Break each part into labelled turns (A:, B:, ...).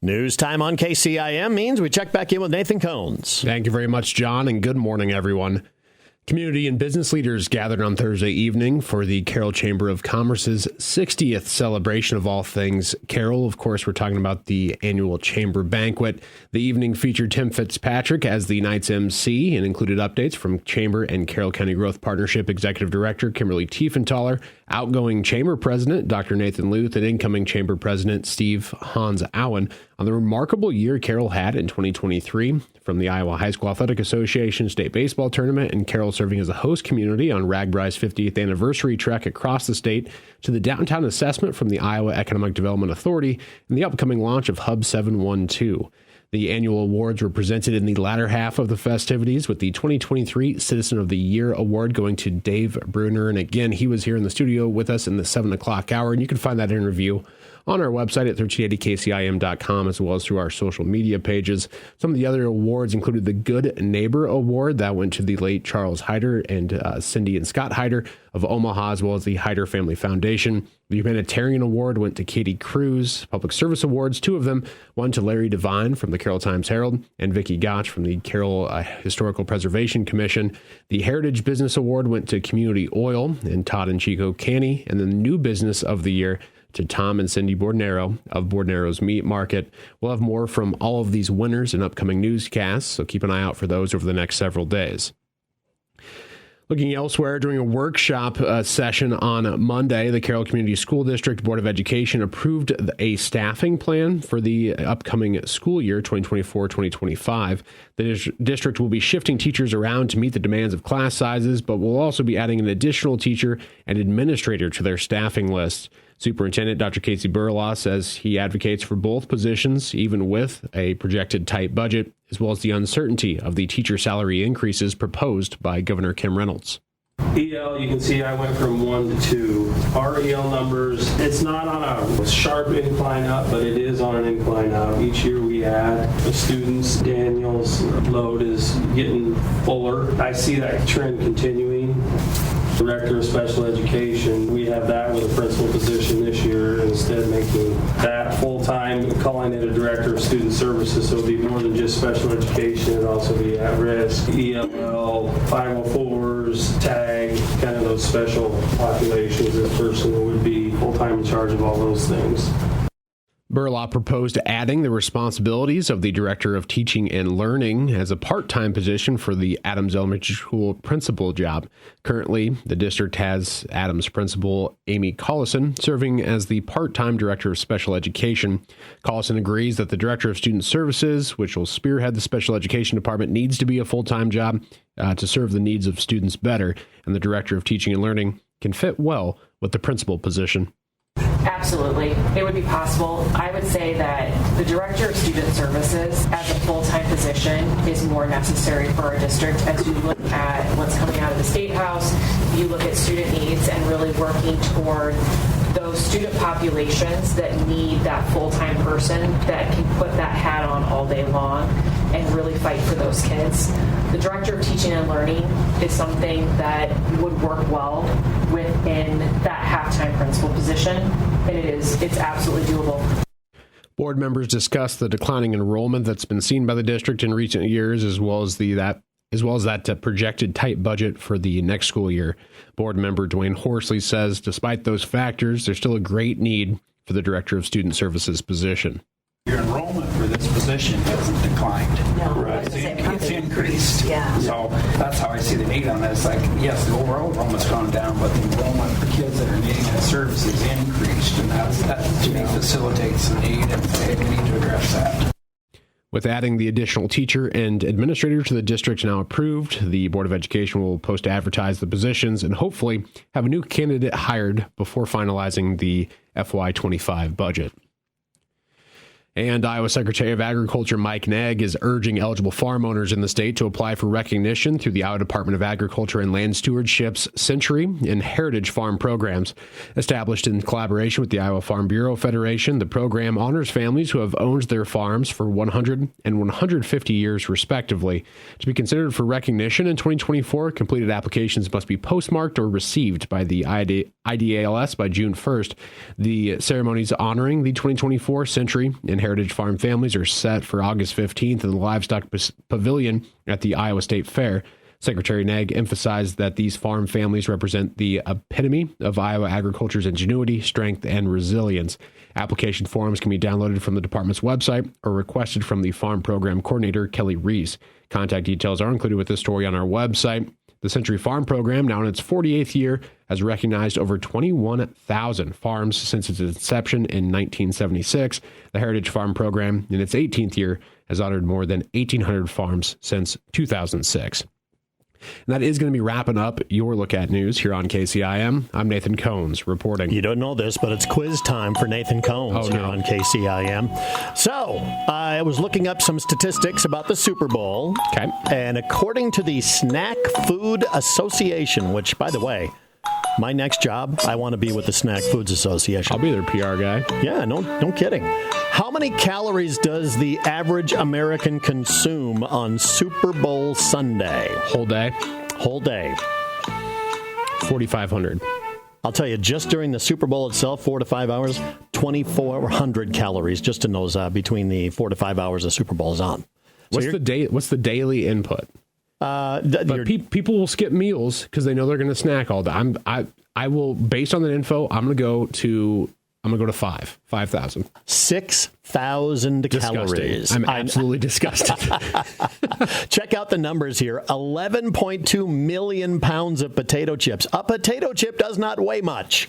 A: News time on KCIM means we check back in with Nathan Cones.
B: Thank you very much, John, and good morning, everyone. Community and business leaders gathered on Thursday evening for the Carroll Chamber of Commerce's 60th celebration of all things Carroll. Of course, we're talking about the annual chamber banquet. The evening featured Tim Fitzpatrick as the night's MC and included updates from Chamber and Carroll County Growth Partnership Executive Director Kimberly Tiefenthaler, outgoing Chamber President Dr. Nathan Luth, and incoming Chamber President Steve Hans Owen on the remarkable year Carroll had in 2023, from the Iowa High School Athletic Association State Baseball Tournament and Carroll serving as a host community on RAGBRAI's 50th anniversary trek across the state to the downtown assessment from the Iowa Economic Development Authority and the upcoming launch of Hub 712. The annual awards were presented in the latter half of the festivities, with the 2023 Citizen of the Year award going to Dave Bruner. And again, he was here in the studio with us in the 7 o'clock hour, and you can find that interview on our website at 1380kcim.com, as well as through our social media pages. Some of the other awards included the Good Neighbor Award. That went to the late Charles Hyder and Cindy and Scott Hyder of Omaha, as well as the Hyder Family Foundation. The Humanitarian Award went to Katie Cruz. Public Service Awards, 2 of them, one to Larry Devine from the Carroll Times-Herald and Vicki Gotch from the Carroll Historical Preservation Commission. The Heritage Business Award went to Community Oil and Todd and Chico Canny, and the New Business of the Year to Tom and Cindy Bordnero of Bordnero's Meat Market. We'll have more from all of these winners in upcoming newscasts, so keep an eye out for those over the next several days. Looking elsewhere, during a workshop session on Monday, the Carroll Community School District Board of Education approved a staffing plan for the upcoming school year, 2024-2025. The district will be shifting teachers around to meet the demands of class sizes, but will also be adding an additional teacher and administrator to their staffing list. Superintendent Dr. Casey Burlaw says he advocates for both positions, even with a projected tight budget, as well as the uncertainty of the teacher salary increases proposed by Governor Kim Reynolds.
C: EL, you can see I went from 1 to 2. Our EL numbers, it's not on a sharp incline up, but it is on an incline up. Each year we add the students. Daniel's load is getting fuller. I see that trend continuing. Director of Special Education, we have that with a principal position this year, instead making that full-time, calling it a Director of Student Services, so it'll be more than just special education, it'll also be at-risk, ELL, 504s, TAG, kind of those special populations. This person would be full-time in charge of all those things.
B: Burlaw proposed adding the responsibilities of the Director of Teaching and Learning as a part-time position for the Adams Elementary School principal job. Currently, the district has Adams principal Amy Collison serving as the part-time Director of Special Education. Collison agrees that the Director of Student Services, which will spearhead the Special Education Department, needs to be a full-time job to serve the needs of students better, and the Director of Teaching and Learning can fit well with the principal position.
D: Absolutely. It would be possible. I would say that the Director of Student Services as a full-time position is more necessary for our district as you look at what's coming out of the State House, you look at student needs and really working toward those student populations that need that full-time person that can put that hat on all day long and really fight for those kids. The Director of Teaching and Learning is something that would work well within that half-time principal position, and it's absolutely doable.
B: Board members discussed the declining enrollment that's been seen by the district in recent years, as well as that projected tight budget for the next school year. Board member Dwayne Horsley says, despite those factors, there's still a great need for the Director of Student Services position.
E: Your enrollment for this position hasn't declined.
F: No,
E: right. It's increased.
F: Yeah.
E: So that's how I see the need on it. It's like, yes, the overall enrollment's gone down, but the enrollment for kids that are needing that service is increased, and that to me facilitates the need, and we need to address that.
B: With adding the additional teacher and administrator to the district now approved, the Board of Education will post to advertise the positions and hopefully have a new candidate hired before finalizing the FY25 budget. And Iowa Secretary of Agriculture Mike Negg is urging eligible farm owners in the state to apply for recognition through the Iowa Department of Agriculture and Land Stewardship's Century and Heritage Farm programs. Established in collaboration with the Iowa Farm Bureau Federation, the program honors families who have owned their farms for 100 and 150 years, respectively. To be considered for recognition in 2024, completed applications must be postmarked or received by the IDALS by June 1st. The ceremonies honoring the 2024 Century and Heritage Farm families are set for August 15th in the Livestock Pavilion at the Iowa State Fair. Secretary Nag emphasized that these farm families represent the epitome of Iowa agriculture's ingenuity, strength, and resilience. Application forms can be downloaded from the department's website or requested from the farm program coordinator, Kelly Reese. Contact details are included with this story on our website. The Century Farm Program, now in its 48th year, has recognized over 21,000 farms since its inception in 1976. The Heritage Farm Program, in its 18th year, has honored more than 1,800 farms since 2006. And that is going to be wrapping up your Look At News here on KCIM. I'm Nathan Cones reporting.
A: You don't know this, but it's quiz time for Nathan Cones here on KCIM. So, I was looking up some statistics about the Super Bowl.
B: Okay.
A: And according to the Snack Food Association, which, by the way, my next job, I want to be with the Snack Foods Association.
B: I'll be their PR guy.
A: Yeah, no kidding. How many calories does the average American consume on Super Bowl Sunday?
B: Whole day?
A: Whole day.
B: 4,500.
A: I'll tell you, just during the Super Bowl itself, 4 to 5 hours, 2,400 calories just in those between the 4 to 5 hours the Super Bowl is on.
B: What's the daily input? People will skip meals because they know they're going to snack all day. I will, based on that info, I'm going to go to 5,000.
A: 6,000 calories.
B: I'm absolutely disgusted.
A: Check out the numbers here. 11.2 million pounds of potato chips. A potato chip does not weigh much.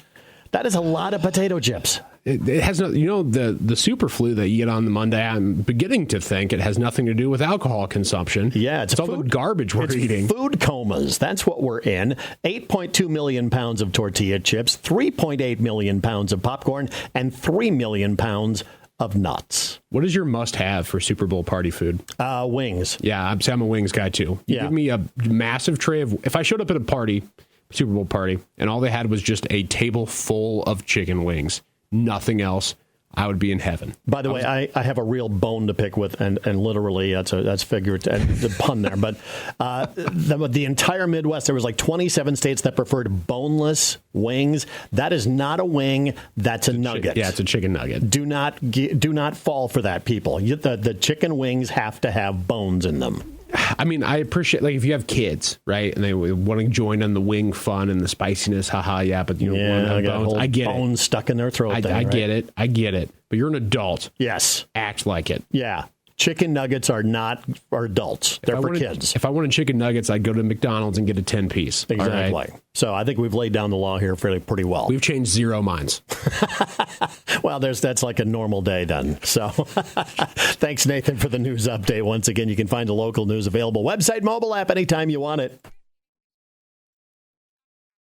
A: That is a lot of potato chips.
B: It has no, the super flu that you get on the Monday. I'm beginning to think it has nothing to do with alcohol consumption.
A: Yeah, it's
B: all the garbage we're eating.
A: Food comas. That's what we're in. 8.2 million pounds of tortilla chips, 3.8 million pounds of popcorn, and 3 million pounds of nuts.
B: What is your must-have for Super Bowl party food?
A: Wings.
B: Yeah, I'm a wings guy too. You give me a massive tray of. If I showed up at a party, Super Bowl party, and all they had was just a table full of chicken wings, nothing else, I would be in heaven.
A: By the way, I have a real bone to pick with, and literally that's figurative, the pun there. But the entire Midwest, there was like 27 states that preferred boneless wings. That is not a wing. That's a nugget.
B: Yeah, it's a chicken nugget.
A: Do not fall for that, people. The chicken wings have to have bones in them.
B: I mean, I appreciate, like, if you have kids, right, and they want to join on the wing fun and the spiciness, haha, yeah, but you don't want to have bones. I get
A: bones stuck in their throat.
B: I get it. But you're an adult.
A: Yes.
B: Act like it.
A: Yeah. Chicken nuggets are not for adults. They're for kids.
B: If I wanted chicken nuggets, I'd go to McDonald's and get a 10-piece.
A: Exactly.
B: Right?
A: So I think we've laid down the law here pretty well.
B: We've changed zero minds.
A: Well, that's like a normal day then. So thanks, Nathan, for the news update. Once again, you can find the local news available website, mobile app anytime you want it.